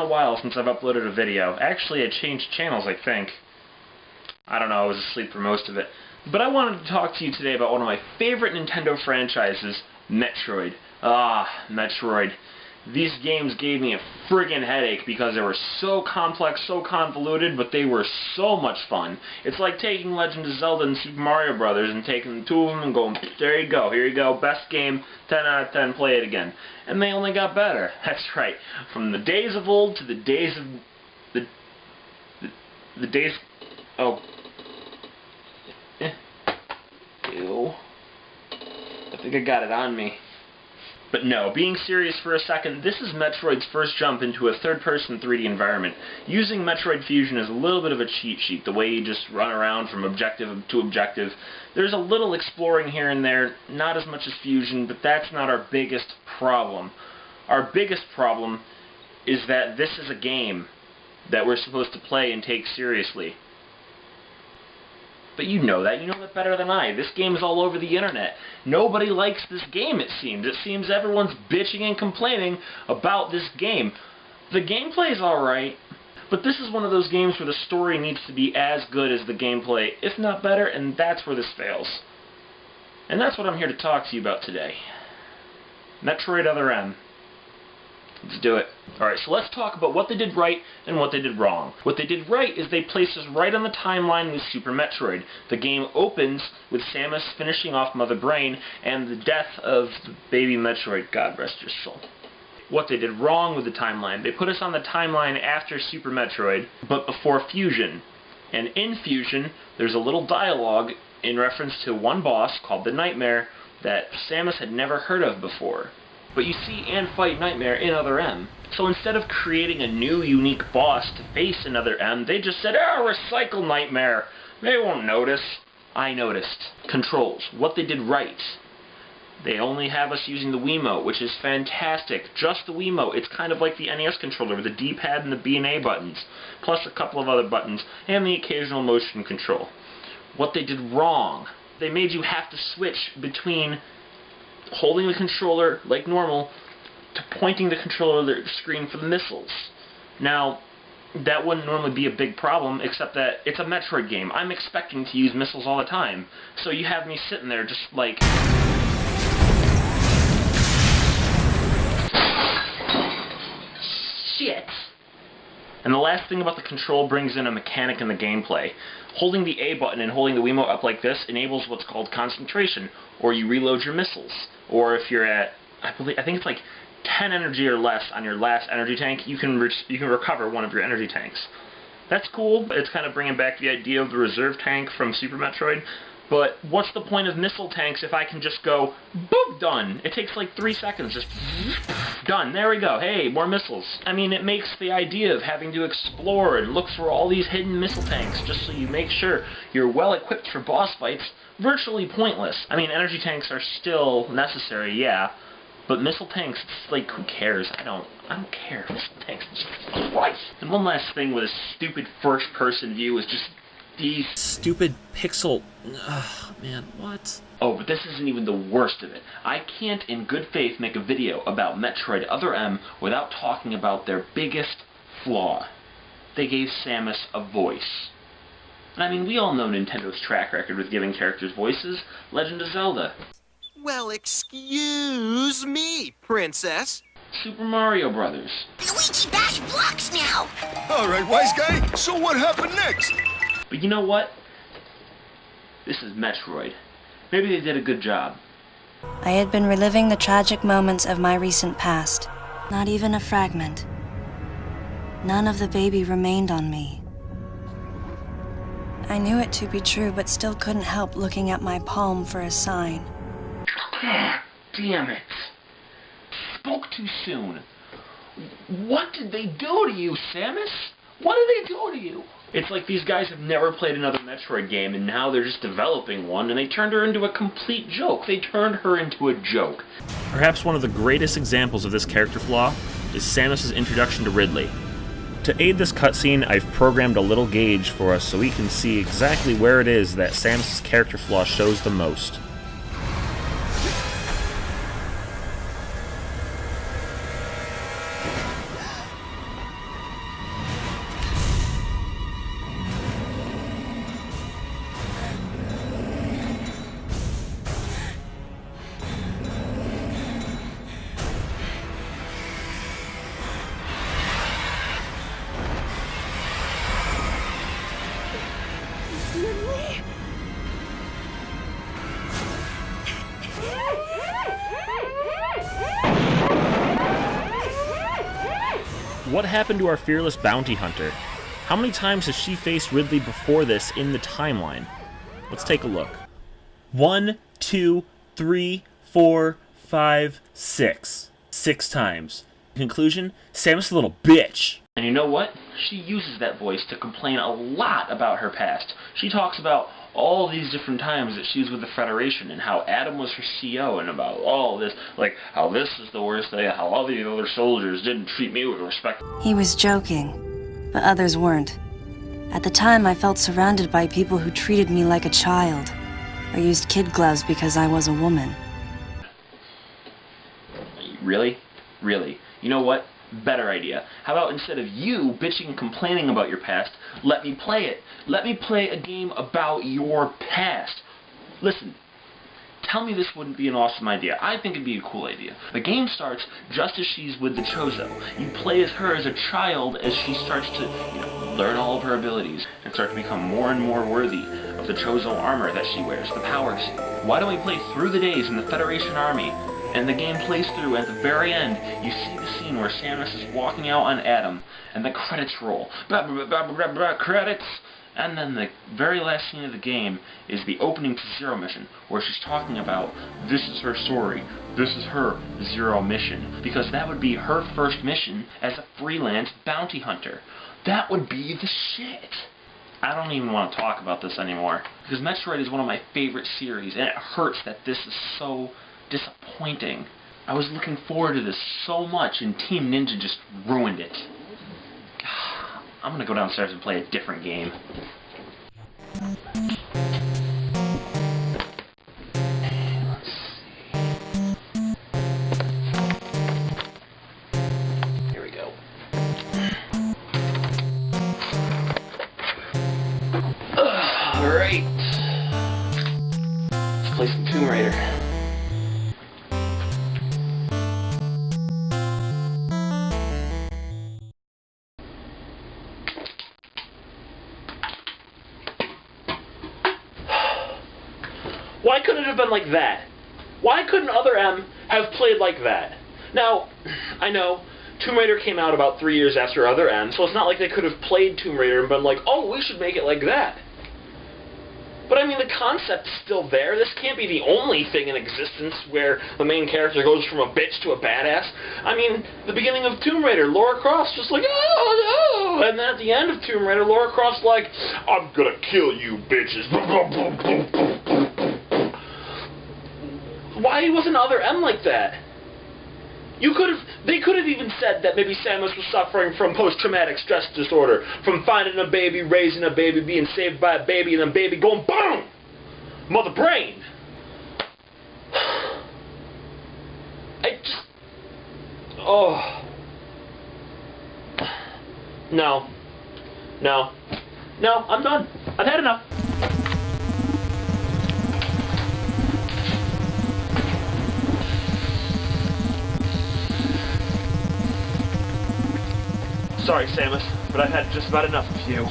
a while since I've uploaded a video. Actually, I changed channels, I think. I don't know, I was asleep for most of it. But I wanted to talk to you today about one of my favorite Nintendo franchises, Metroid. Metroid. These games gave me a friggin' headache because they were so complex, so convoluted, but they were so much fun. It's like taking Legend of Zelda and Super Mario Brothers and taking the two of them and going, there you go, here you go, best game, 10 out of 10, play it again. And they only got better. That's right. From the days of old to the days of... The days... Oh. Ew. I think I got it on me. But no, being serious for a second, this is Metroid's first jump into a third-person 3D environment. Using Metroid Fusion is a little bit of a cheat sheet, the way you just run around from objective to objective. There's a little exploring here and there, not as much as Fusion, but that's not our biggest problem. Our biggest problem is that this is a game that we're supposed to play and take seriously. But you know that better than I. This game is all over the internet. Nobody likes this game, it seems. It seems everyone's bitching and complaining about this game. The gameplay's alright, but this is one of those games where the story needs to be as good as the gameplay, if not better, and that's where this fails. And that's what I'm here to talk to you about today. Metroid Other M. Let's do it. Alright, so let's talk about what they did right and what they did wrong. What they did right is they placed us right on the timeline with Super Metroid. The game opens with Samus finishing off Mother Brain and the death of the baby Metroid. God rest your soul. What they did wrong with the timeline, they put us on the timeline after Super Metroid, but before Fusion. And in Fusion, there's a little dialogue in reference to one boss called the Nightmare that Samus had never heard of before. But you see and fight Nightmare in Other M. So instead of creating a new, unique boss to face in Other M, they just said, recycle Nightmare. They won't notice. I noticed. Controls. What they did right. They only have us using the Wiimote, which is fantastic. Just the Wiimote. It's kind of like the NES controller with the D-pad and the B and A buttons, plus a couple of other buttons, and the occasional motion control. What they did wrong. They made you have to switch between holding the controller like normal to pointing the controller to the screen for the missiles. Now, that wouldn't normally be a big problem, except that it's a Metroid game. I'm expecting to use missiles all the time. So you have me sitting there just like... Shit! And the last thing about the control brings in a mechanic in the gameplay. Holding the A button and holding the Wiimote up like this enables what's called concentration, or you reload your missiles. Or if you're at, I think it's like 10 energy or less on your last energy tank, you can recover one of your energy tanks. That's cool. It's kind of bringing back the idea of the reserve tank from Super Metroid. But what's the point of missile tanks if I can just go, boop, done? It takes like 3 seconds, just done. There we go. Hey, more missiles. I mean, it makes the idea of having to explore and look for all these hidden missile tanks just so you make sure you're well equipped for boss fights virtually pointless. I mean, energy tanks are still necessary, yeah, but missile tanks, it's like, who cares? I don't care. Missile tanks, Jesus Christ. And one last thing with a stupid first-person view is just these stupid pixel... Ugh, man, what? Oh, but this isn't even the worst of it. I can't in good faith make a video about Metroid Other M without talking about their biggest flaw. They gave Samus a voice. And I mean, we all know Nintendo's track record with giving characters voices. Legend of Zelda. Well, excuse me, princess. Super Mario Brothers. Luigi bash blocks now! All right, wise guy, so what happened next? But you know what? This is Metroid. Maybe they did a good job. I had been reliving the tragic moments of my recent past. Not even a fragment. None of the baby remained on me. I knew it to be true, but still couldn't help looking at my palm for a sign. Damn it. Spoke too soon. What did they do to you, Samus? What did they do to you? It's like these guys have never played another Metroid game, and now they're just developing one, and they turned her into a complete joke. They turned her into a joke. Perhaps one of the greatest examples of this character flaw is Samus' introduction to Ridley. To aid this cutscene, I've programmed a little gauge for us so we can see exactly where it is that Samus' character flaw shows the most. what happened to our fearless bounty hunter? How many times has she faced Ridley before this in the timeline? Let's take a look. 1, 2, 3, 4, 5, 6. 6 times. Conclusion, Samus is a little bitch. And you know what? She uses that voice to complain a lot about her past. She talks about all these different times that she was with the Federation and how Adam was her CO and about all this, like how this is the worst thing, how all the other soldiers didn't treat me with respect. He was joking, but others weren't. At the time, I felt surrounded by people who treated me like a child, or used kid gloves because I was a woman. Really? Really? You know what? Better idea. How about instead of you bitching and complaining about your past, let me play it. Let me play a game about your past. Listen, tell me this wouldn't be an awesome idea. I think it'd be a cool idea. The game starts just as she's with the Chozo. You play as her as a child as she starts to, learn all of her abilities and start to become more and more worthy of the Chozo armor that she wears, the power suit. Why don't we play through the days in the Federation Army? And the game plays through, and at the very end, you see the scene where Samus is walking out on Adam, and the credits roll. Credits! And then the very last scene of the game is the opening to Zero mission, where she's talking about, this is her story, this is her Zero mission, because that would be her first mission as a freelance bounty hunter. That would be the shit! I don't even want to talk about this anymore, because Metroid is one of my favorite series, and it hurts that this is so disappointing. I was looking forward to this so much, and Team Ninja just ruined it. I'm gonna go downstairs and play a different game. Let's see. Here we go. Alright. Let's play some Tomb Raider. Why couldn't it have been like that? Why couldn't Other M have played like that? Now, I know, Tomb Raider came out about 3 years after Other M, so it's not like they could have played Tomb Raider and been like, oh, we should make it like that. But I mean, the concept's still there. This can't be the only thing in existence where the main character goes from a bitch to a badass. I mean, the beginning of Tomb Raider, Lara Croft's just like, oh, no! And then at the end of Tomb Raider, Lara Croft's like, I'm gonna kill you, bitches. Why wasn't Other M like that? They could have even said that maybe Samus was suffering from post-traumatic stress disorder, from finding a baby, raising a baby, being saved by a baby, and then baby going boom! Mother brain! Oh. No. No. No, I'm done. I've had enough. Sorry, Samus, but I've had just about enough of you.